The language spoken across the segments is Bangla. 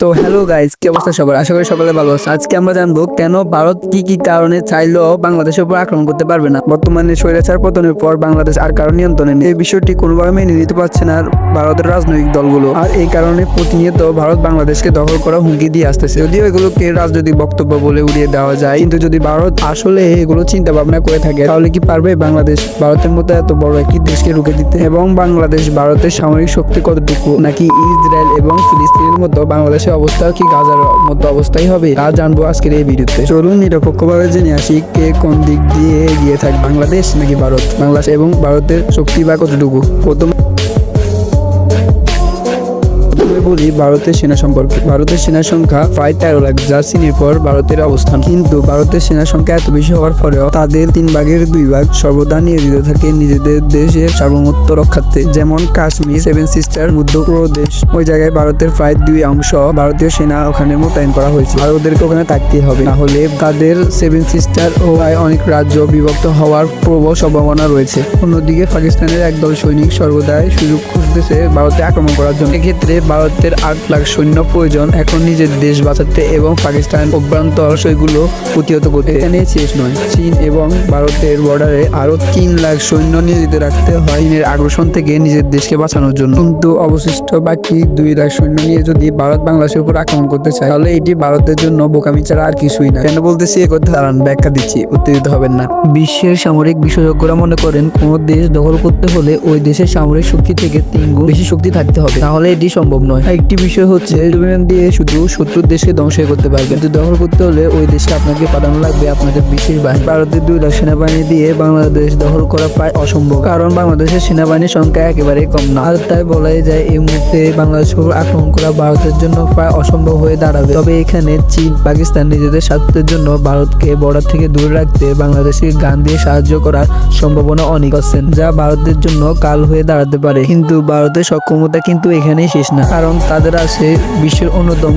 তো হ্যালো গাইস, কি অবস্থা সবার? আশা করি সকালে ভালো আছে। আজকে আমরা জানবো কেন ভারত কি কি কারণে চাইলেও বাংলাদেশের উপর আক্রমণ করতে পারবে না। বর্তমানে স্বৈরাচার পতনের পর বাংলাদেশ আর কারো নিয়ন্ত্রণে নেই। এই বিষয়টি কোনোভাবে মেনে নিতে পারছে না আর ভারতের রাজনৈতিক দলগুলো। আর এই কারণে প্রতিনিয়ত ভারত বাংলাদেশকে দখল করা হুমকি দিয়ে আসতেছে। যদিও এগুলোকে রাজনৈতিক বক্তব্য বলে উড়িয়ে দেওয়া যায়, কিন্তু যদি ভারত আসলে এগুলো চিন্তা ভাবনা করে থাকে তাহলে কি পারবে বাংলাদেশ ভারতের মতো এত বড় একটি দেশকে রুখে দিতে? এবং বাংলাদেশ ভারতের সামরিক শক্তি কতটুকু, নাকি ইসরায়েল এবং ফিলিস্তিনের মতো বাংলাদেশের অবস্থা কি গাজার মতো অবস্থাই হবে, তা জানবো আজকের এই ভিডিওতে। চলুন নিরপেক্ষভাবে জেনে আসি কে কোন দিক দিয়ে এগিয়ে থাকে, বাংলাদেশ নাকি ভারত। বাংলাদেশ এবং ভারতের শক্তি বা কতটুকু। প্রথমে বলি ভারতের সেনা সম্পর্কে। ভারতের সেনা সংখ্যা প্রায় 13 লাখ, যা চীনের পর ভারতের অবস্থান। কিন্তু ভারতের সেনা সংখ্যা এত বেশি হওয়ার পরেও তাদের 3 ভাগের 2 ভাগ সর্বদা নিয়োজিত থাকে নিজেদের দেশের সার্বভৌমত্ব রক্ষার্থে। যেমন কাশ্মীর, 7 সিস্টার, মধ্যপ্রদেশ, ওই জায়গায় ভারতের প্রায় 2 অংশ ভারতীয় সেনা ওখানে মোতায়েন করা হয়েছে। আর ওদেরকে ওখানে থাকতেই হবে, না হলে তাদের 7 সিস্টার ও অনেক রাজ্য বিভক্ত হওয়ার প্রবল সম্ভাবনা রয়েছে। অন্যদিকে পাকিস্তানের একদল সৈনিক সর্বদাই সুযোগ খুঁজতেছে ভারতে আক্রমণ করার জন্য। এক্ষেত্রে ভারতের 8 লাখ সৈন্য প্রয়োজন এখন নিজের দেশ বাঁচাতে এবং পাকিস্তান অভ্যন্তর সেগুলো প্রতিহত করতে। এখানে শেষ নয়, চীন এবং ভারতের বর্ডারে আরো 3 লাখ সৈন্য নিয়োজিত রাখতে হয় চীনের আগ্রাসন থেকে নিজের দেশকে বাঁচানোর জন্য। কিন্তু অবশিষ্ট বাকি 2 লাখ সৈন্য নিয়ে যদি ভারত বাংলাদেশের উপর আক্রমণ করতে চায় তাহলে এটি ভারতের জন্য বোকামি ছাড়া আর কিছুই না। কেন বলতেছি এ কথা দাঁড়ান ব্যাখ্যা দিচ্ছি, উত্তেজিত হবেন না। বিশ্বের সামরিক বিশেষজ্ঞরা মনে করেন কোন দেশ দখল করতে হলে ওই দেশের সামরিক শক্তি থেকে 3 গুণ বেশি শক্তি থাকতে হবে, তাহলে এটি সম্ভব নয়। একটি বিষয় হচ্ছে বিমান দিয়ে শুধু শত্রুর দেশকে ধ্বংস করতে পারবে, কিন্তু দখল করতে হলে ওই দেশকে আপনাকে পাঠানো লাগবে আপনাদের বিশেষ বাহিনী। ভারতের 2 লাখ সেনাবাহিনী দিয়ে বাংলাদেশ দখল করা প্রায় অসম্ভব, কারণ বাংলাদেশের সেনাবাহিনীর সংখ্যা একেবারেই কম না। আর তাই বলাই যায় এই মুহূর্তে বাংলাদেশের উপর আক্রমণ করা ভারতের জন্য প্রায় অসম্ভব হয়ে দাঁড়াবে। তবে এখানে চীন, পাকিস্তান নিজেদের স্বার্থের জন্য ভারতকে বর্ডার থেকে দূরে রাখতে বাংলাদেশকে গান দিয়ে সাহায্য করার সম্ভাবনা অনেক আছেন, যা ভারতের জন্য কাল হয়ে দাঁড়াতে পারে। কিন্তু ভারতের সক্ষমতা কিন্তু এখানেই শেষ না, কারণ তাদের আছে বিশ্বের অন্যতম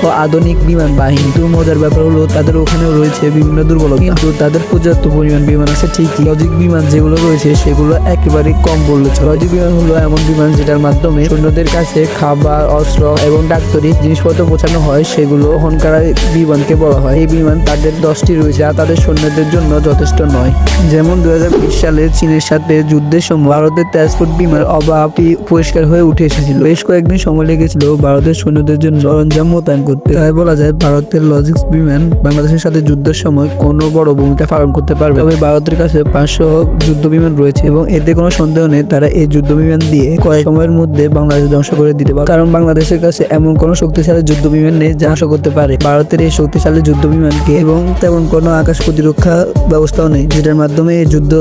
ও আধুনিক বিমান বাহিনী। কিন্তু মজার ব্যাপার হলো তাদের ওখানেও রয়েছে বিভিন্ন দুর্বলতা, কিন্তু তাদের পর্যাপ্ত পরিমাণ বিমান আছে ঠিকই। লজিক বিমান যেগুলো রয়েছে সেগুলো একেবারে কম বলেছে। লজিক বিমান হলো এমন বিমান যেটার মাধ্যমে সৈন্যদের কাছে খাবার, অস্ত্র এবং ডাক্তারি জিনিসপত্র পৌঁছানো হয়, সেগুলো হনকার বিমানকে বলা হয়। এই বিমান তাদের 10টি রয়েছে, যা তাদের সৈন্যদের জন্য যথেষ্ট নয়। যেমন 2020 সালে চীনের সাথে যুদ্ধের সময় ভারতের 13 বিমান অভাবটি পরিষ্কার হয়ে উঠে এসেছিল। বেশ কয়েকদিন সময় লেগেছিল ভারতের সৈন্যদের জন্য সরঞ্জাম মোতায়েন করতে। তাই বলা যায় ভারতের লজিক্স বিমান বাংলাদেশের সাথে যুদ্ধের সময় কোনো বড় ভূমিকা পালন করতে পারবে। তবে ভারতের কাছে 500 যুদ্ধ বিমান রয়েছে এবং এতে কোনো সন্দেহ নেই তারা এই যুদ্ধ বিমান দিয়ে কয়েক সময়ের মধ্যে বাংলাদেশ ধ্বংস করে দিতে পারে, কারণ বাংলাদেশের কাছে এমন কোনো শক্তিশালী যুদ্ধ বিমান নেই যা ধ্বংস করতে পারে ভারতের এই শক্তিশালী যুদ্ধ বিমানকে। এবং তেমন কোনো আকাশ প্রতিরক্ষা ব্যবস্থাও নেই যেটার মাধ্যমে এই যুদ্ধ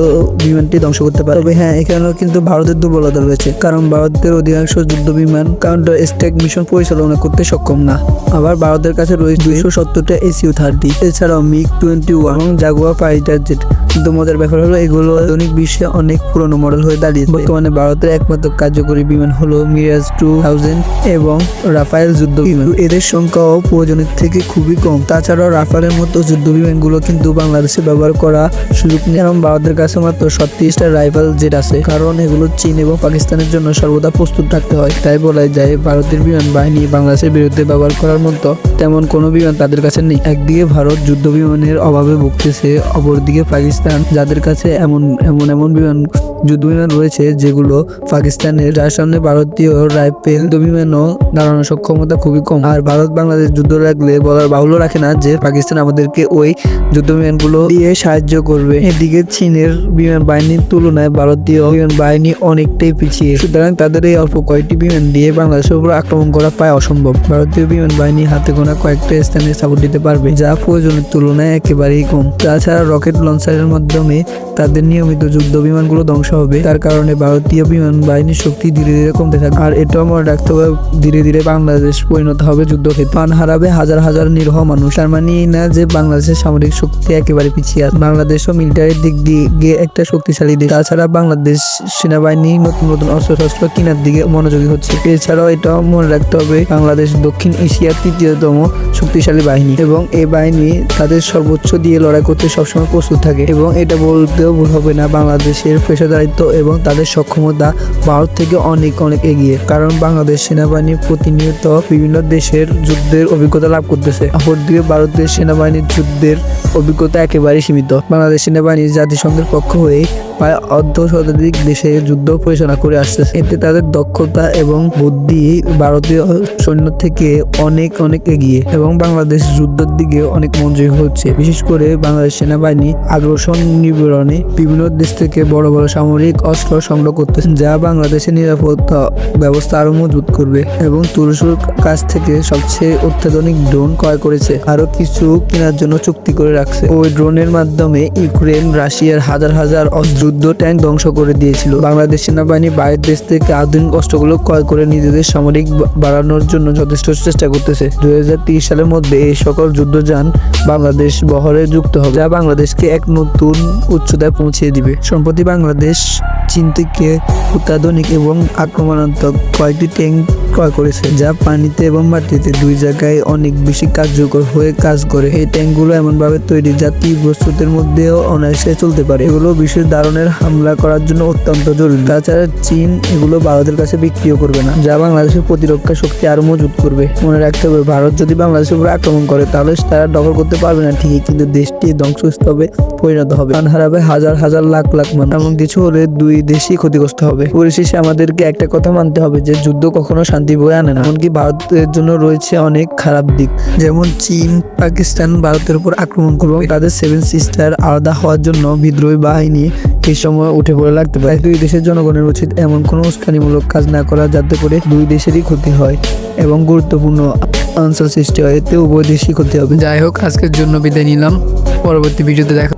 বিমানটি ধ্বংস করতে পারে। তবে হ্যাঁ, এখানেও কিন্তু ভারতের দুর্বলতা রয়েছে, কারণ ভারতের অধিকাংশ যুদ্ধ বিমান কাউন্টার স্ট্রাইক মিশন পরিচালনা করতে সক্ষম না। আবার ভারতের কাছে রয়েছে 270টা SU-30, এছাড়াও MiG-21 এবং জাগুয়ার ফাইটার জেট। কিন্তু মজার ব্যাপার হলো এগুলো আধুনিক বিশ্বে অনেক পুরনো মডেল হয়ে দাঁড়িয়েছে। বর্তমানে ভারতের একমাত্র কার্যকরী বিমান হলো মিরাজ 2000 এবং রাফায়েল যুদ্ধ বিমান। এদের সংখ্যাও প্রয়োজনের থেকে খুবই কম। তাছাড়াও রাফালের মতো যুদ্ধ বিমানগুলো কিন্তু বাংলাদেশে ব্যবহার করা সুযোগ নেই, কারণ ভারতের কাছে মাত্র 37টা রাইফেল জেট আছে, কারণ এগুলো চীন এবং পাকিস্তানের জন্য সর্বদা প্রস্তুত থাকতে হয়। তাই বলা যায় ভারতের বিমান বাহিনী বাংলাদেশের বিরুদ্ধে ব্যবহার করার মতো তেমন কোনো বিমান তাদের কাছে নেই। একদিকে ভারত যুদ্ধ বিমানের অভাবে ভুগতেছে, অপরদিকে পাকিস্তান যাদের কাছে এমন যুদ্ধ বিমান রয়েছে যেগুলো পাকিস্তানের, যার সামনে ভারতীয় রাইফেল যুদ্ধ বিমানও দাঁড়ানোর সক্ষমতা খুবই কম। আর ভারত বাংলাদেশ যুদ্ধ লাগলে বলার বাহুল্য রাখে না যে পাকিস্তান আমাদেরকে ওই যুদ্ধ বিমানগুলো দিয়ে সাহায্য করবে। এদিকে চীনের বিমান বাহিনীর তুলনায় ভারতীয় বিমান বাহিনী অনেকটাই পিছিয়ে, সুতরাং তাদের এই অল্প কয়েকটি বিমান দিয়ে বাংলাদেশের উপর আক্রমণ করা প্রায় অসম্ভব। ভারতীয় বিমান বাহিনী হাতে গোনা কয়েকটা স্থানে সাপোর্ট দিতে পারবে, যা প্রয়োজনের তুলনায় একেবারেই কম। তাছাড়া রকেট লঞ্চারের মাধ্যমে তাদের নিয়মিত যুদ্ধ বিমানগুলো ধ্বংস হবে, তার কারণে ভারতীয় বিমান বাহিনীর শক্তি ধীরে ধীরে কমতে থাকবে। আর এটাও মনে রাখতে হবে ধীরে ধীরে বাংলাদেশ পরিণত হবে যুদ্ধক্ষেত্রে, প্রাণ হারাবে হাজার হাজার নিরীহ মানুষ। তার মানে না যে বাংলাদেশের সামরিক শক্তি একেবারে পিছিয়ে আছে, বাংলাদেশও মিলিটারির দিক দিয়ে একটা শক্তিশালী দেশ। তাছাড়া বাংলাদেশ সেনাবাহিনী নতুন নতুন অস্ত্র কেনার দিকে মনোযোগী হচ্ছে। এছাড়াও এটাও মনে রাখতে হবে বাংলাদেশ দক্ষিণ এশিয়ার 3য়তম শক্তিশালী বাহিনী এবং এই বাহিনী তাদের সর্বোচ্চ দিয়ে লড়াই করতে সবসময় প্রস্তুত থাকে এবং এটা বলতেও ভুল হবে না, বাংলাদেশের পেশাদারিত্ব এবং তাদের সক্ষমতা ভারত থেকে অনেক অনেক এগিয়ে, কারণ বাংলাদেশ সেনাবাহিনী প্রতিনিয়ত বিভিন্ন দেশের যুদ্ধের অভিজ্ঞতা লাভ করতেছে। অপরদিকে ভারতের সেনাবাহিনীর যুদ্ধের অভিজ্ঞতা একেবারেই সীমিত। বাংলাদেশ সেনাবাহিনী জাতিসংঘের পক্ষ হয়ে প্রায় অর্ধ শতাধিক দেশে যুদ্ধ পরিচালনা করে আসতেছে। এতে তাদের দক্ষতা এবং বুদ্ধি ভারতীয় সৈন্য থেকে অনেক অনেক এগিয়ে এবং বাংলাদেশ যুদ্ধের দিকে অনেক মনোযোগী হচ্ছে। বিশেষ করে বাংলাদেশ সেনাবাহিনী আগ্রাসন নিবারণে বিভিন্ন দেশ থেকে বড় বড় সামরিক অস্ত্র সংগ্রহ করতেছে, যা বাংলাদেশের নিরাপত্তা ব্যবস্থা আরো মজবুত করবে। এবং তুরস্কের কাছ থেকে সবচেয়ে অত্যাধুনিক ড্রোন ক্রয় করেছে, আরো কিছু কেনার জন্য চুক্তি করে রাখছে। ওই ড্রোনের মাধ্যমে ইউক্রেন রাশিয়ার হাজার হাজার যুদ্ধ ট্যাঙ্ক ধ্বংস করে দিয়েছিল। বাংলাদেশ সেনাবাহিনী বাইরের দেশ থেকে আধুনিক অস্ত্রগুলো ক্রয় করে নিজেদের সামরিক বাড়ানোর জন্য যথেষ্ট চেষ্টা করতেছে। 2030 সালের মধ্যে এই সকল যুদ্ধযান বাংলাদেশ বহরে যুক্ত হবে, যা বাংলাদেশকে এক নতুন উচ্চতায় পৌঁছে দিবে। সম্প্রতি বাংলাদেশ চীন থেকে অত্যাধুনিক এবং আক্রমণাত্মক কয়েকটি ট্যাঙ্ক ক্রয় করেছে, যা পানিতে এবং মাটিতে দুই জায়গায় অনেক বেশি কার্যকর হয়ে কাজ করে। এই ট্যাঙ্কগুলো এমনভাবে তৈরি যা তীব্র স্রোতের মধ্যেও অনায়াসে চলতে পারে। এগুলো বিশেষ ধরনের হামলা করার জন্য অত্যন্ত জরুরি। তাছাড়া চীন এগুলো ভারতের কাছে বিক্রিও করবে না, যা বাংলাদেশের প্রতিরক্ষা শক্তি আরো মজবুত করবে। মনে রাখতে হবে, ভারত যদি বাংলাদেশের উপর আক্রমণ করে তাহলে তারা দখল করতে পারবে না ঠিকই, কিন্তু দেশটি ধ্বংসস্তূপে পরিণত হবে। প্রাণ হারাবে হাজার হাজার লাখ লাখ মানুষ, এমন কিছু হলে দুই দেশই ক্ষতিগ্রস্ত হবে। পরিশেষে আমাদেরকে একটা কথা মানতে হবে যে যুদ্ধ কখনো শান্তি বয়ে আনে না। এমনকি ভারতের জন্য রয়েছে অনেক খারাপ দিক, যেমন চীন পাকিস্তান ভারতের উপর আক্রমণ করবে, তাদের 7 সিস্টার আলাদা হওয়ার জন্য বিদ্রোহী বাহিনী এই সময় উঠে পড়ে লাগতে পারে। দুই দেশের জনগণের উচিত এমন কোনো উস্কানিমূলক কাজ না করা যাতে করে দুই দেশেরই ক্ষতি হয় এবং গুরুত্বপূর্ণ অঞ্চল সৃষ্টি হয়, এতে উভয় দেশই ক্ষতি হবে। যাই হোক, আজকের জন্য বিদায় নিলাম, পরবর্তী ভিডিওতে দেখা।